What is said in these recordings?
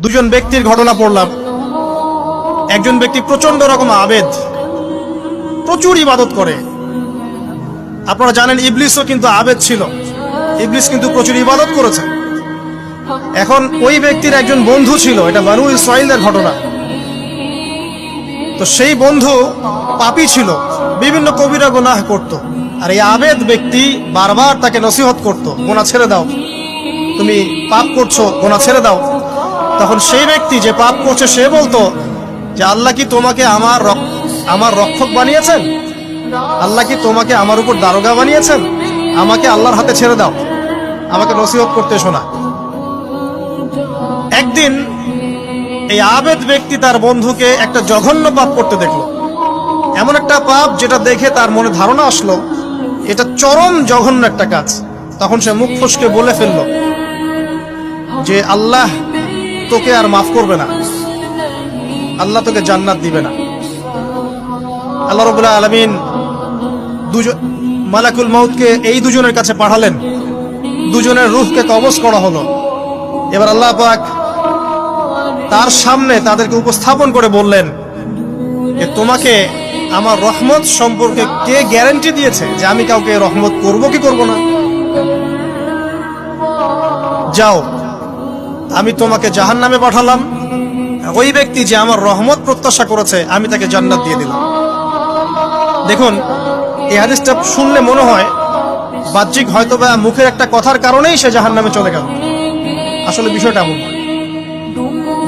দুজন ব্যক্তির ঘটনা পড়লাম। একজন ব্যক্তি প্রচন্ড রকম আবেদ, প্রচুর ইবাদত করে। আপনারা জানেন ইবলিসও কিন্তু আবেদ ছিল, ইবলিস কিন্তু প্রচুর ইবাদত করেছে। এখন ওই ব্যক্তির একজন বন্ধু ছিল, এটা বানু ইসরাইলের ঘটনা। তো সেই বন্ধু পাপী ছিল, বিভিন্ন কবিরা গুনাহ করত। আর এই আবেদ ব্যক্তি বারবার তাকে নসিহত করত, গুনাহ ছেড়ে দাও, তুমি পাপ করছো, গুনাহ ছেড়ে দাও। তখন সেই ব্যক্তি যে পাপ করছে সে বলতো যে আল্লাহ কি তোমাকে আমার রক্ষক বানিয়েছেন? আল্লাহ কি তোমাকে আমার উপর দারোগা বানিয়েছেন? আমাকে আল্লাহর হাতে ছেড়ে দাও, আমাকে নসিহত করতে শোনা। একদিন এই আবেদ ব্যক্তি তার বন্ধুকে একটা জঘন্য পাপ করতে দেখলো, এমন একটা পাপ যেটা দেখে তার মনে ধারণা আসলো এটা চরম জঘন্য একটা কাজ। তখন সে মুখ ফসকে বলে ফেলল যে আল্লাহ তোকে আর মাফ করবে না, আল্লাহ তোকে জান্নাত দিবে না। আল্লাহ রাব্বুল আলামিন মালাকুল মউতকে এই দুজনের কাছে পাঠালেন, দুজনের রূহকে কবজ করা হলো। এবার আল্লাহ পাক তার সামনে তাদেরকে উপস্থাপন করে বললেন যে তোমাকে আমার রহমত সম্পর্কে কে গ্যারান্টি দিয়েছে যে আমি কাউকে রহমত করব কি করব না? যাও, আমি তোমাকে জাহান্নামে পাঠালাম, ওই ব্যক্তি যে আমার রহমত প্রত্যাশা করেছে আমি তাকে জান্নাত দিয়ে দিলাম। দেখুন, এই হাদিসটা শুনলে মনে হয় বাহ্যিক হয়তো বা মুখের একটা কথার কারণেই সে জাহান্নামে চলে গেল। আসলে বিষয়টা এমন নয়।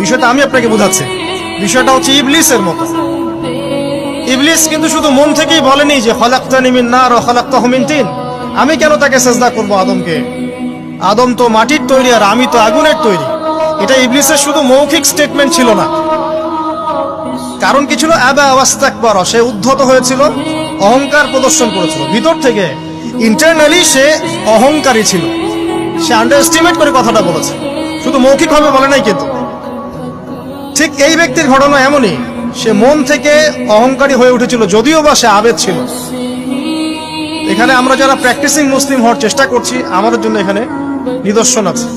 বিষয়টা আমি আপনাকে বোঝাচ্ছি। বিষয়টা হচ্ছে ইবলিসের মতো। ইবলিস কিন্তু শুধু মন থেকেই বলেনি যে খলাকতানি মিন নার ওয়া খলাকতাহু মিন তিন, আমি কেন তাকে সিজদা করব আদমকে? আদম তো মাটির তৈরি আর আমি তো আগুনের তৈরি। এটা ইবলিসের শুধু মৌখিক স্টেটমেন্ট ছিল না, কারণ কি ছিল? আবা ওয়াস্তাকবারা, সে উদ্ধত হয়েছিল, অহংকার প্রদর্শন করেছিল। ভিতর থেকে ইন্টারনালি সে অহংকারী ছিল, সে আন্ডারএস্টিমেট করে কথাটা বলেছে, শুধু মৌখিকভাবে বলে নাই। কিন্তু ঠিক এই ব্যক্তির ঘটনা এমনই, সে মন থেকে অহংকারী হয়ে উঠেছিল, যদিও বা সে আবেদ ছিল। এখানে আমরা যারা প্র্যাকটিসিং মুসলিম হওয়ার চেষ্টা করছি, আমাদের জন্য এখানে নিদর্শন আছে।